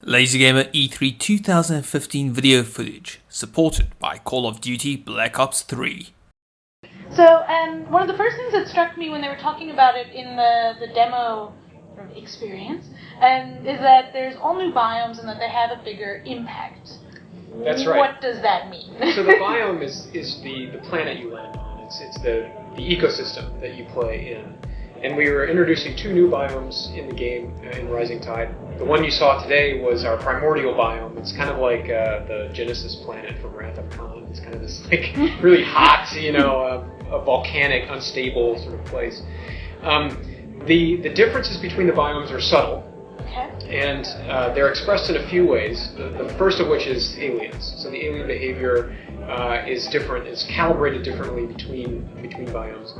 Lazygamer E3 2015 video footage, supported by Call of Duty Black Ops 3. So, one of the first things that struck me when they were talking about it in the demo experience is that there's all new biomes and that they have a bigger impact. That's right. What does that mean? So the biome is the planet you land on. It's the ecosystem that you play in. And we were introducing two new biomes in the game in Rising Tide. The one you saw today was our primordial biome. It's kind of like the Genesis planet from Wrath of Khan. It's kind of this like really hot, a volcanic, unstable sort of place. The differences between the biomes are subtle. Okay. And they're expressed in a few ways. The first of which is aliens. So the alien behavior is different. It's calibrated differently between biomes.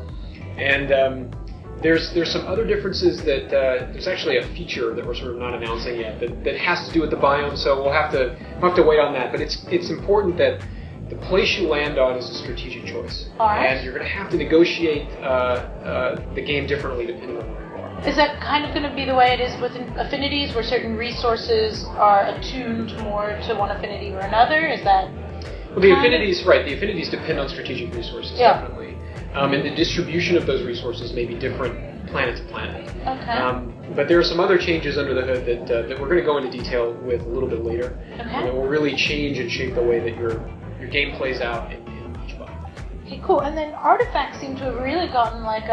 And there's some other differences that there's actually a feature that we're sort of not announcing yet that has to do with the biome. So we'll have to wait on that. But it's important that the place you land on is a strategic choice. All right. And you're going to have to negotiate the game differently depending on where you are. Is that kind of going to be the way it is with affinities, where certain resources are attuned more to one affinity or another? Is that... Well, the affinities, right. The affinities depend on strategic resources, definitely. And the distribution of those resources may be different planet to planet. Okay. But there are some other changes under the hood that we're going to go into detail with a little bit later. Okay. That will really change and shape the way that your game plays out in each biome. Okay, cool. And then artifacts seem to have really gotten like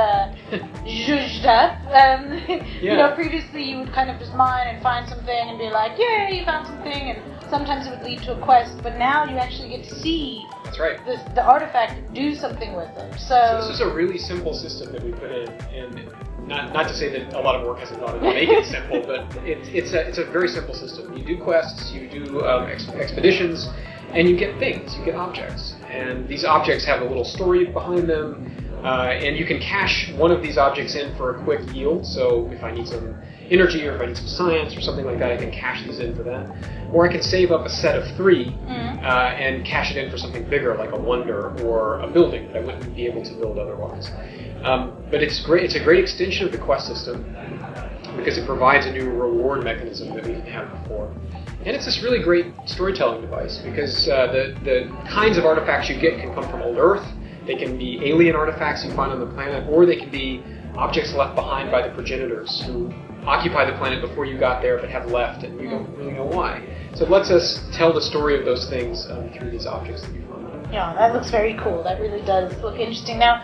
zhuzhed up. Previously you would kind of just mine and find something and be like, yay, you found something, and sometimes it would lead to a quest, but now you actually get to see That's right. the artifact and do something with it. So this is a really simple system that we put in, and not to say that a lot of work hasn't gone into making it simple, but it's a very simple system. You do quests, you do expeditions, and you get things, you get objects. And these objects have a little story behind them, and you can cash one of these objects in for a quick yield. So if I need some energy or if I need some science or something like that, I can cash these in for that. Or I can save up a set of 3 and cash it in for something bigger, like a wonder or a building that I wouldn't be able to build otherwise. But it's great. It's a great extension of the quest system because it provides a new reward mechanism that we didn't have before. And it's this really great storytelling device because the kinds of artifacts you get can come from old Earth. They can be alien artifacts you find on the planet, or they can be objects left behind by the progenitors who occupy the planet before you got there but have left and you don't really know why. So it lets us tell the story of those things through these objects that we find. Yeah, that looks very cool. That really does look interesting. Now,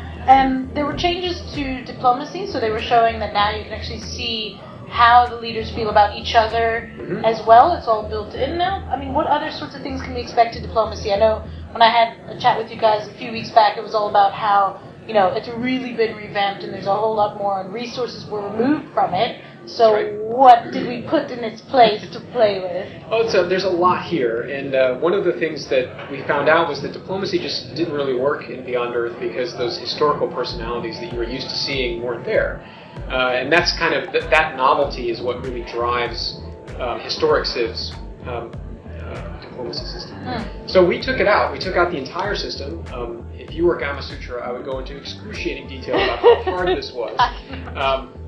there were changes to diplomacy, so they were showing that now you can actually see how the leaders feel about each other as well. It's all built in now. I mean, what other sorts of things can we expect in diplomacy? I know when I had a chat with you guys a few weeks back, it was all about how, it's really been revamped and there's a whole lot more and resources were removed from it. So what did we put in its place to play with? Oh, there's a lot here, and one of the things that we found out was that diplomacy just didn't really work in Beyond Earth because those historical personalities that you were used to seeing weren't there. And that's kind of, that novelty is what really drives historic Civ's diplomacy system. So we took it out. We took out the entire system. If you were Gamasutra, I would go into excruciating detail about how hard this was.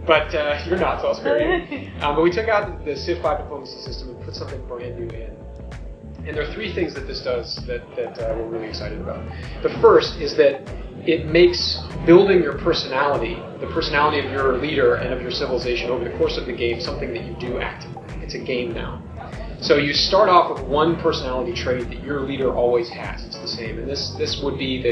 But you're not, so I'll spare you. But we took out the Civ 5 diplomacy system and put something brand new in. And there are 3 things that this does that we're really excited about. The first is that it makes building your personality, the personality of your leader and of your civilization over the course of the game, something that you do actively. It's a game now. So you start off with one personality trait that your leader always has. It's the same. And this would be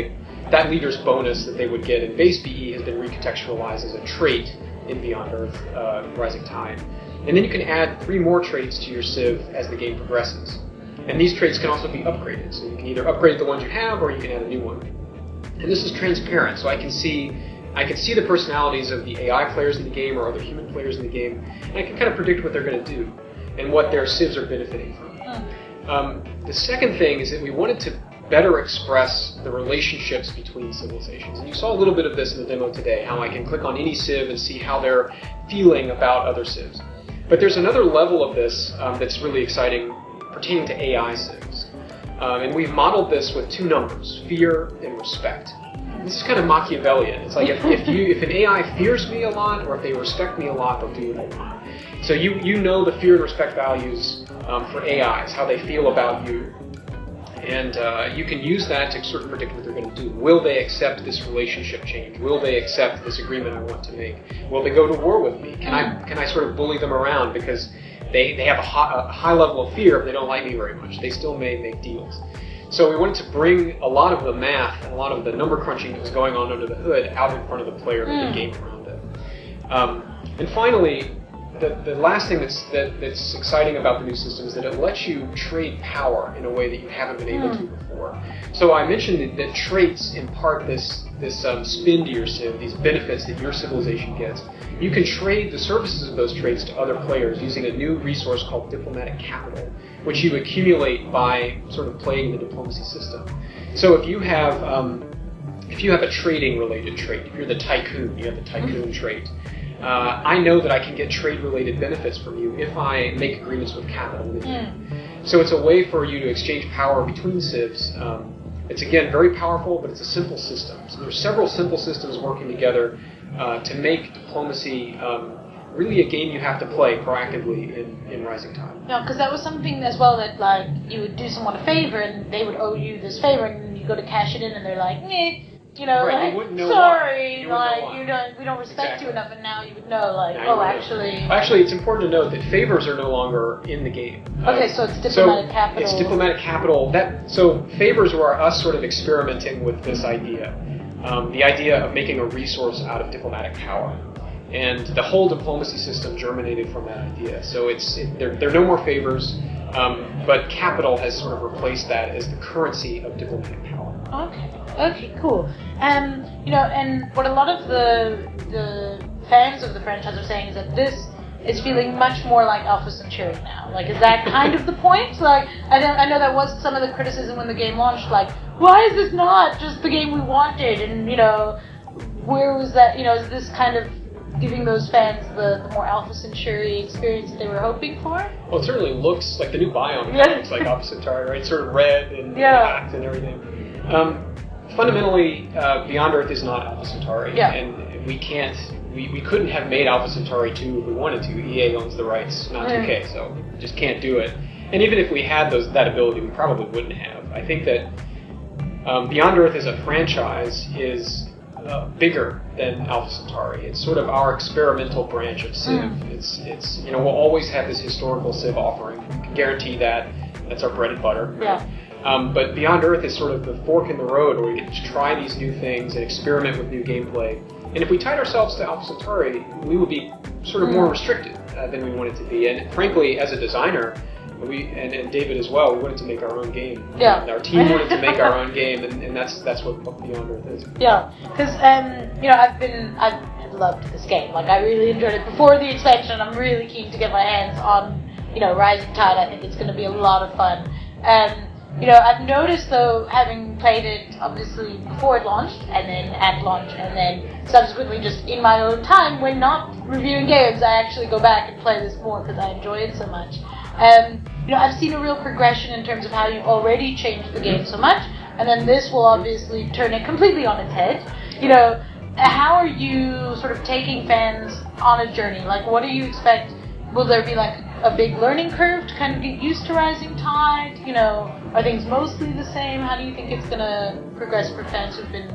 that leader's bonus that they would get in base BE has been recontextualized as a trait in Beyond Earth, Rising Tide. And then you can add 3 more traits to your Civ as the game progresses. And these traits can also be upgraded. So you can either upgrade the ones you have or you can add a new one. And this is transparent, so I can see the personalities of the AI players in the game or other human players in the game, and I can kind of predict what they're going to do and what their Civs are benefiting from. The second thing is that we wanted to better express the relationships between civilizations. And you saw a little bit of this in the demo today, how I can click on any Civ and see how they're feeling about other Civs. But there's another level of this that's really exciting pertaining to AI Civs. And we've modeled this with 2 numbers, fear and respect. This is kind of Machiavellian. It's like if an AI fears me a lot or if they respect me a lot, they'll do what I want. So you know the fear and respect values for AIs, how they feel about you, and you can use that to sort of predict what they're going to do. Will they accept this relationship change? Will they accept this agreement I want to make? Will they go to war with me? Can I sort of bully them around because they have a high level of fear if they don't like me very much? They still may make deals. So we wanted to bring a lot of the math and a lot of the number crunching that was going on under the hood out in front of the player and the game around it. And finally, the last thing that's exciting about the new system is that it lets you trade power in a way that you haven't been able to before. So I mentioned that traits impart this spin to your civ, these benefits that your civilization gets. You can trade the services of those traits to other players using a new resource called diplomatic capital, which you accumulate by sort of playing the diplomacy system. So if you have a trading-related trait, if you're the tycoon, you have the tycoon trait. I know that I can get trade-related benefits from you if I make agreements with capital with you. So it's a way for you to exchange power between civs. It's again very powerful, but it's a simple system. So there's several simple systems working together to make diplomacy really a game you have to play proactively in Rising Tide. No, because that was something as well that like you would do someone a favor and they would owe you this favor, and then you go to cash it in and they're like, meh. You know, right, like, you wouldn't know sorry, why. we don't respect you enough, and now you would know, like, now Actually, it's important to note that favors are no longer in the game. Okay, so it's diplomatic capital. It's diplomatic capital. So favors were us sort of experimenting with this idea, the idea of making a resource out of diplomatic power, and the whole diplomacy system germinated from that idea. So there are no more favors, but capital has sort of replaced that as the currency of diplomatic power. Okay, cool. You know, and what a lot of the fans of the franchise are saying is that this is feeling much more like Alpha Centauri now. Like, is that kind of the point? Like, I know that was some of the criticism when the game launched. Like, why is this not just the game we wanted? And you know, where was that? You know, is this kind of giving those fans the more Alpha Centauri experience that they were hoping for? Well, it certainly looks like the new biome. It looks like Alpha Centauri, right? It's sort of red and black and everything. Fundamentally, Beyond Earth is not Alpha Centauri, and we couldn't have made Alpha Centauri 2 if we wanted to. EA owns the rights, not 2K, so we just can't do it. And even if we had that ability, we probably wouldn't have. I think that Beyond Earth as a franchise is bigger than Alpha Centauri. It's sort of our experimental branch of Civ. It's you know, we'll always have this historical Civ offering. We can guarantee that. That's our bread and butter. Right? Yeah. But Beyond Earth is sort of the fork in the road where we get to try these new things and experiment with new gameplay. And if we tied ourselves to Alpha Centauri, we would be sort of more restricted than we wanted to be. And frankly, as a designer, and David as well, we wanted to make our own game. Yeah. And our team wanted to make our own game, and that's what Beyond Earth is. Yeah, because you know, I've loved this game. Like, I really enjoyed it before the expansion. I'm really keen to get my hands on, you know, Rising Tide. I think it's going to be a lot of fun. You know, I've noticed though, having played it obviously before it launched, and then at launch, and then subsequently just in my own time, when not reviewing games, I actually go back and play this more because I enjoy it so much. You know, I've seen a real progression in terms of how you've already changed the game so much, and then this will obviously turn it completely on its head. You know, how are you sort of taking fans on a journey? Like, what do you expect? Will there be like a big learning curve to kind of get used to Rising Tide? You know, are things mostly the same? How do you think it's going to progress for fans who've been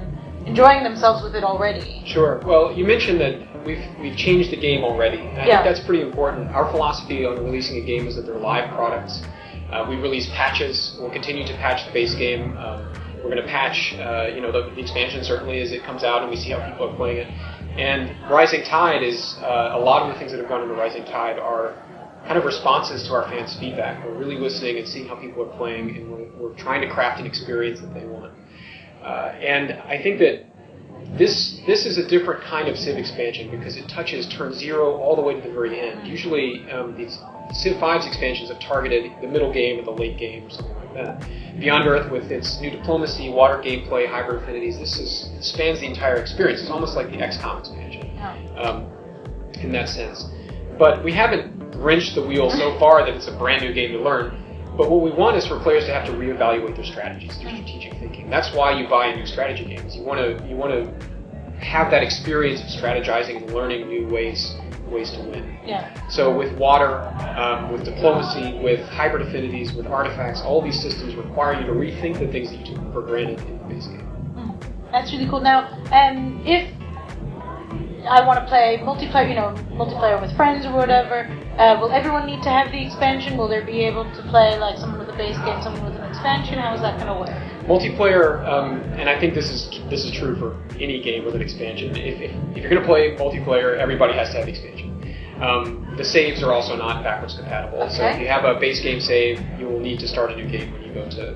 enjoying themselves with it already? Sure. Well, you mentioned that we've changed the game already. And I think that's pretty important. Our philosophy on releasing a game is that they're live products. We release patches. We'll continue to patch the base game. We're going to patch, you know, the expansion certainly as it comes out and we see how people are playing it. And Rising Tide is a lot of the things that have gone into Rising Tide are kind of responses to our fans' feedback. We're really listening and seeing how people are playing, and we're trying to craft an experience that they want. And I think that this is a different kind of Civ expansion because it touches turn 0 all the way to the very end. Usually these Civ 5's expansions have targeted the middle game or the late game, something like that. Beyond Earth, with its new diplomacy, water gameplay, hybrid affinities, it spans the entire experience. It's almost like the XCOM expansion in that sense. But we haven't wrenched the wheel so far that it's a brand new game to learn. But what we want is for players to have to reevaluate their strategies, their strategic thinking. That's why you buy new strategy games. You want to have that experience of strategizing and learning new ways ways to win. Yeah. So with water, with diplomacy, with hybrid affinities, with artifacts, all these systems require you to rethink the things that you took for granted in the base game. That's really cool. Now, if I want to play multiplayer with friends or whatever, will everyone need to have the expansion? Will there be able to play like someone with a base game, someone with an expansion? How is that going to work? Multiplayer, and I think this is true for any game with an expansion. If you're going to play multiplayer, everybody has to have the expansion. The saves are also not backwards compatible. Okay. So if you have a base game save, you will need to start a new game when you go to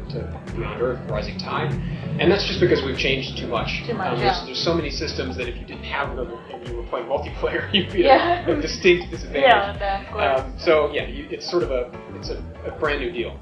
Beyond Earth, Rising Tide. And that's just because we've changed too much. There's so many systems that if you didn't have them and you were playing multiplayer, you'd be at a distinct disadvantage. Yeah, of course. So yeah, it's sort of a brand new deal.